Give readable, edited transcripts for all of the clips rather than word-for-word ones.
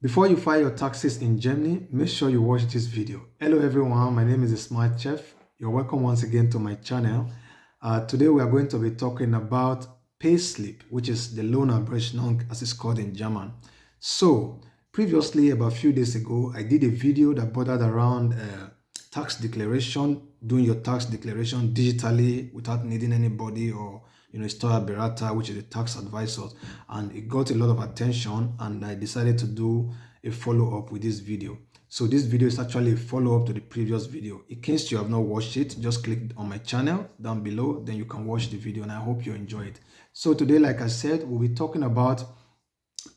Before you file your taxes in Germany, make sure you watch this video. Hello everyone, my name is the Smart Chef. You're welcome once again to my channel. Today we are going to be talking about Payslip, which is the Lohnabrechnung as it's called in German. So previously, about a few days ago, I did a video that bordered around tax declaration, doing your tax declaration digitally without needing anybody or Steuerberater, which is a tax advisor, and it got a lot of attention, and I decided to do a follow-up with this video. So this video is actually a follow-up to the previous video. In case you have not watched it, just click on my channel down below, then you can watch the video, and I hope you enjoy it. So today, like I said, we'll be talking about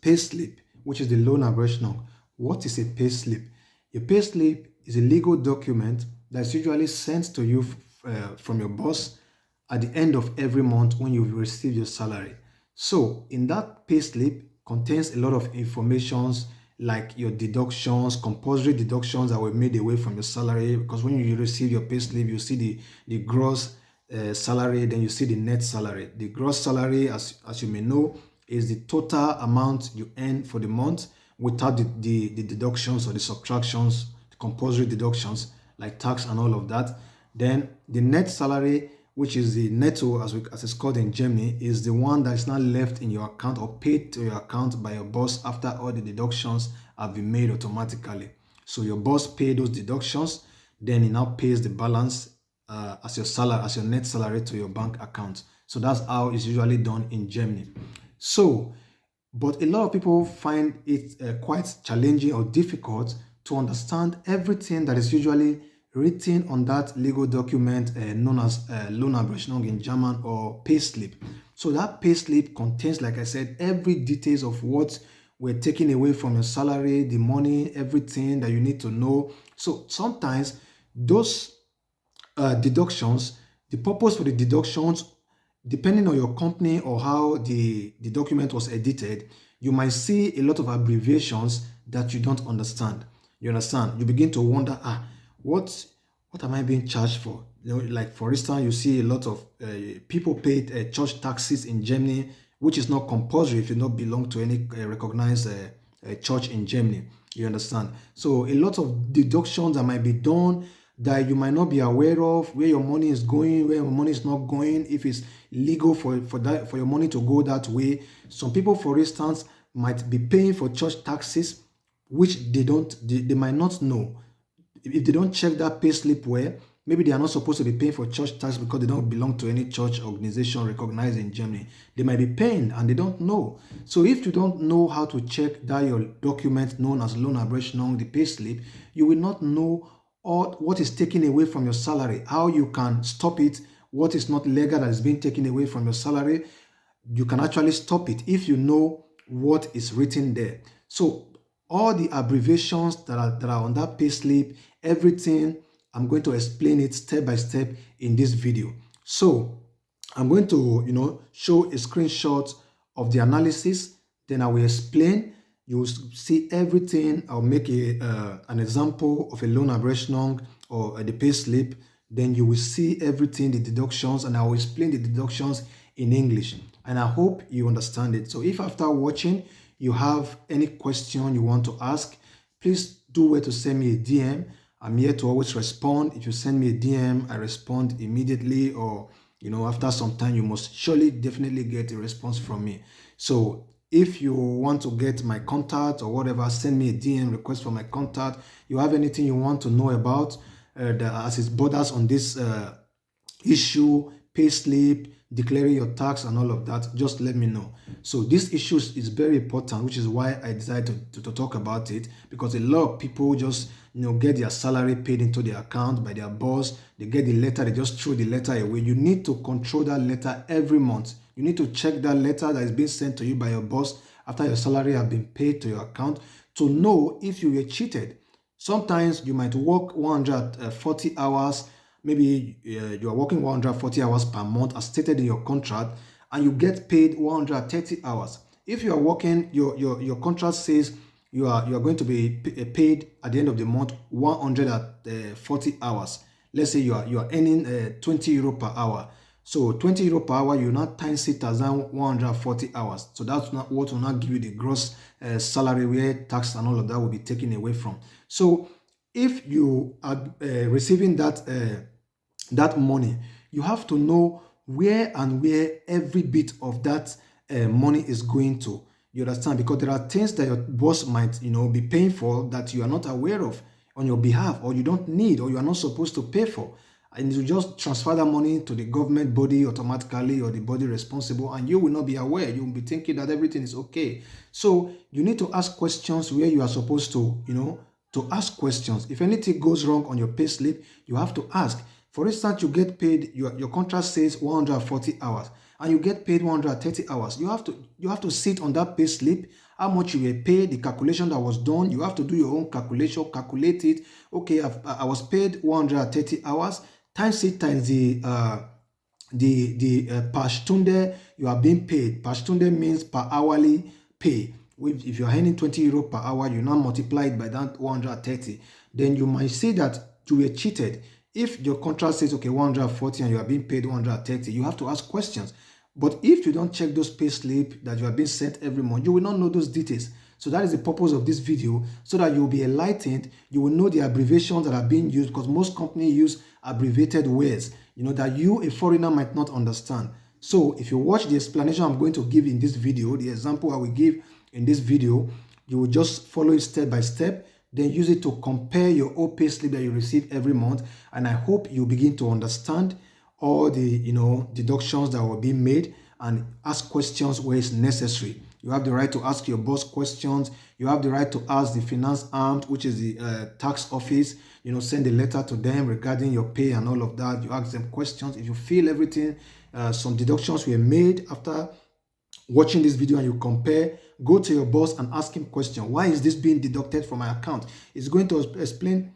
Payslip, which is the Lohnabrechnung. What is a Payslip? A Payslip is a legal document that's usually sent to you from your boss at the end of every month when you receive your salary. So in that payslip contains a lot of informations like your deductions, compulsory deductions that were made away from your salary, because when you receive your payslip, you see the gross salary, then you see the net salary. The gross salary, as you may know, is the total amount you earn for the month without the deductions or the subtractions, the compulsory deductions like tax and all of that. Then the net salary, which is the netto, as it's called in Germany, is the one that is not left in your account or paid to your account by your boss after all the deductions have been made automatically. So your boss paid those deductions, then he now pays the balance as your salary, as your net salary to your bank account. So that's how it's usually done in Germany. So, but a lot of people find it quite challenging or difficult to understand everything that is usually written on that legal document known as Lohnabrechnung in German, or payslip. So that payslip contains, like I said, every details of what we're taking away from your salary, the money, everything that you need to know. So sometimes those deductions, the purpose for the deductions, depending on your company or how the document was edited, you might see a lot of abbreviations that you don't understand. You understand? You begin to wonder, what am I being charged for? Like for instance, you see a lot of people paid church taxes in Germany, which is not compulsory if you don't belong to any recognized church in Germany. You understand? So a lot of deductions that might be done that you might not be aware of, where your money is going, where your money is not going, if it's legal for your money to go that way. Some people, for instance, might be paying for church taxes, which they might not know. If they don't check that payslip well, maybe they are not supposed to be paying for church tax because they don't belong to any church organization recognized in Germany. They might be paying and they don't know. So if you don't know how to check that your document known as Lohnabrechnung, the payslip, you will not know what is taken away from your salary, how you can stop it, what is not legal that is being taken away from your salary. You can actually stop it if you know what is written there. So all the abbreviations that are on that payslip, everything, I'm going to explain it step by step in this video. So I'm going to show a screenshot of the analysis, then I will explain. You will see everything. I'll make an example of a Lohnabrechnung or the payslip. Then you will see everything, the deductions, and I will explain the deductions in English. And I hope you understand it. So if after watching you have any question you want to ask, please do wait to send me a DM. I'm here to always respond. If you send me a DM, I respond immediately, or after some time you must surely definitely get a response from me. So if you want to get my contact or whatever, send me a DM request for my contact. You have anything you want to know about as it borders on this issue, payslip, declaring your tax and all of that, just let me know. So this issue is very important, which is why I decided to talk about it, because a lot of people just get their salary paid into their account by their boss. They get the letter, they just throw the letter away. You need to control that letter every month. You need to check that letter that is being sent to you by your boss after your salary has been paid to your account to know if you were cheated. Sometimes you might work 140 hours. Maybe you are working 140 hours per month as stated in your contract, and you get paid 130 hours. If you are working, your contract says you are going to be paid at the end of the month 140 hours. Let's say you are earning 20 euro per hour. So 20 euro per hour, you now times it as 140 hours. So that's not what will not give you the gross salary where tax and all of that will be taken away from. So if you are receiving that money, you have to know where every bit of that money is going to. You understand? Because there are things that your boss might, be paying for that you are not aware of on your behalf, or you don't need, or you are not supposed to pay for. And you just transfer that money to the government body automatically, or the body responsible, and you will not be aware. You will be thinking that everything is okay. So you need to ask questions where you are supposed to, to ask questions. If anything goes wrong on your pay slip, you have to ask. For instance, you get paid, your contract says 140 hours, and you get paid 130 hours. You have to sit on that pay slip, how much you were paid, the calculation that was done. You have to do your own calculation, calculate it. Okay, I was paid 130 hours, times it times the per stunde you are being paid. Per stunde means per hourly pay. If you are earning 20 euro per hour, you now multiply it by that 130. Then you might see that you were cheated. If your contract says, okay, 140 and you are being paid 130, you have to ask questions. But if you don't check those pay slip that you are being sent every month, you will not know those details. So that is the purpose of this video, so that you will be enlightened. You will know the abbreviations that are being used, because most companies use abbreviated words, that you, a foreigner, might not understand. So if you watch the explanation I'm going to give in this video, the example I will give in this video, you will just follow it step by step, then use it to compare your old pay slip that you receive every month. And I hope you begin to understand all the deductions that will be made, and ask questions where it's necessary. You have the right to ask your boss questions. You have the right to ask the finance arm, which is the tax office. Send a letter to them regarding your pay and all of that. You ask them questions. If you feel everything, some deductions were made after watching this video, and you compare, go to your boss and ask him question. Why is this being deducted from my account? It's going to explain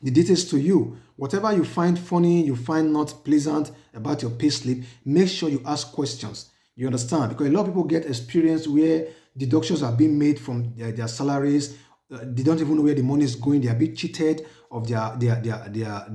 the details to you. Whatever you find funny, you find not pleasant about your pay slip, make sure you ask questions. You understand? Because a lot of people get experience where deductions are being made from their salaries. They don't even know where the money is going. They are being cheated of their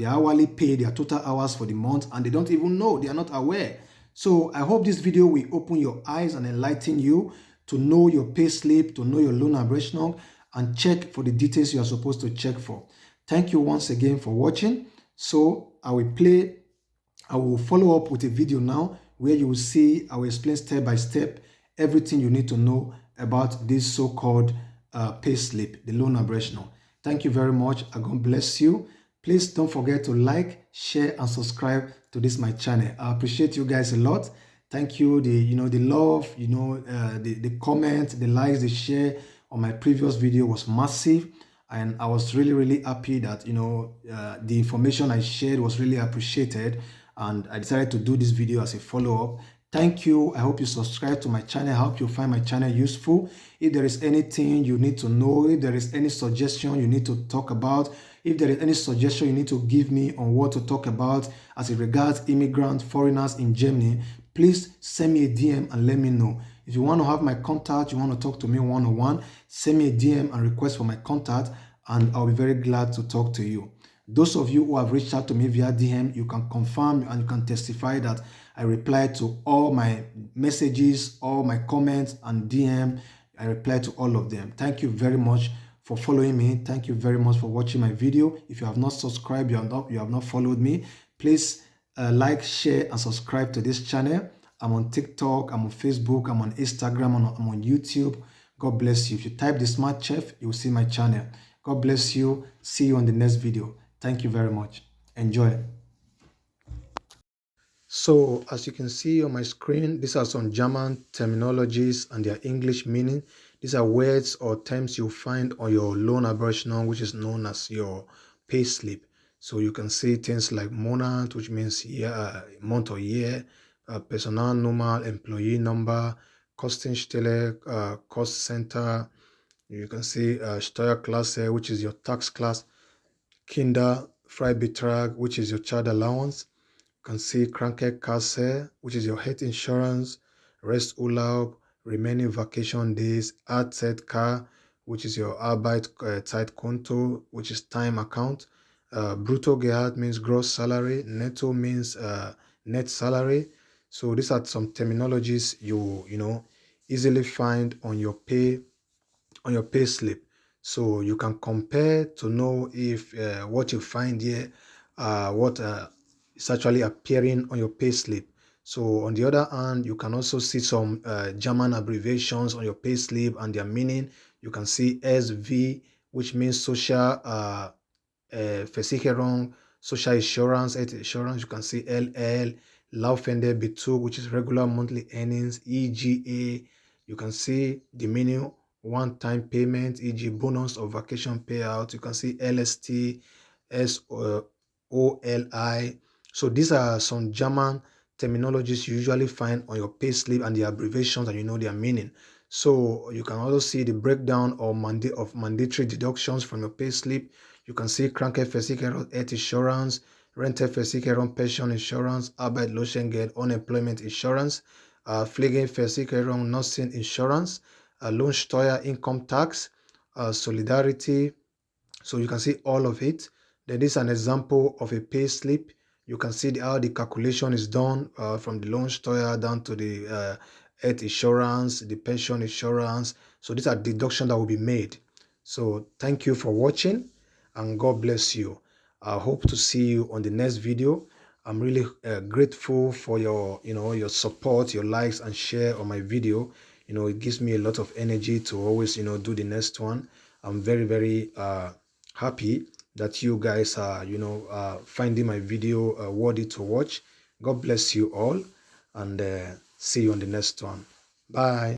hourly pay, their total hours for the month, and they don't even know. They are not aware. So I hope this video will open your eyes and enlighten you to know your pay slip, to know your Lohnabrechnung, and check for the details you are supposed to check for. Thank you once again for watching. So I will follow up with a video now where you will see, I will explain step by step everything you need to know about this so-called pay slip, the Lohnabrechnung. Thank you very much, and God bless you. Please don't forget to like, share, and subscribe to this my channel. I appreciate you guys a lot. Thank you. The love, the comments, the likes, the share on my previous video was massive, and I was really happy that the information I shared was really appreciated, and I decided to do this video as a follow-up. Thank you. I hope you subscribe to my channel. I hope you find my channel useful. If there is anything you need to know, if there is any suggestion you need to talk about, if there is any suggestion you need to give me on what to talk about as it regards immigrant foreigners in Germany, please send me a DM and let me know. If you want to have my contact, you want to talk to me one-on-one, send me a DM and request for my contact, and I'll be very glad to talk to you. Those of you who have reached out to me via DM, you can confirm and you can testify that I replied to all my messages, all my comments and DM. I replied to all of them. Thank you very much for following me. Thank you very much for watching my video. If you have not subscribed, you have not followed me, please like, share, and subscribe to this channel. I'm on TikTok, I'm on Facebook, I'm on Instagram, I'm on YouTube. God bless you. If you type The Smart Chef, you will see my channel. God bless you. See you on the next video. Thank you very much. Enjoy. So as you can see on my screen, these are some German terminologies and their English meaning. These are words or terms you'll find on your Lohnabrechnung, which is known as your pay slip. So you can see things like Monat, which means year, month or year, Personalnummer, employee number, Kostenstelle, cost center. You can see Steuerklasse, which is your tax class, Kinderfreibetrag, which is your child allowance. You can see Krankenkasse, which is your health insurance, Resturlaub, remaining vacation days, AZK, which is your Arbeitszeitkonto, which is time account. Bruttogehalt means gross salary. Netto means net salary. So these are some terminologies you know easily find on your pay slip. So you can compare to know if what you find here, what is actually appearing on your pay slip. So on the other hand, you can also see some German abbreviations on your pay slip and their meaning. You can see SV, which means social Versicherung, social insurance, health insurance. You can see LL, Laufende Bezug, which is regular monthly earnings, EGA. You can see the menu, one-time payment, e.g. bonus or vacation payout. You can see LST, SOLI. So these are some German terminologies you usually find on your payslip and the abbreviations, and you know their meaning. So you can also see the breakdown of mandatory deductions from your payslip. You can see Krankenversicherung, health insurance, Renteversicherung, pension insurance, Arbeitslosengeld, unemployment insurance, Pflegeversicherung, nursing insurance, Lohnsteuer, income tax, solidarity. So you can see all of it. Then this is an example of a pay slip. You can see how the calculation is done from the Lohnsteuer down to the health insurance, the pension insurance. So these are deductions that will be made. So thank you for watching, and God bless you. I hope to see you on the next video. I'm really grateful for your support, your likes and share on my video. It gives me a lot of energy to always do the next one. I'm very happy that you guys are finding my video worthy to watch. God bless you all, and see you on the next one. Bye.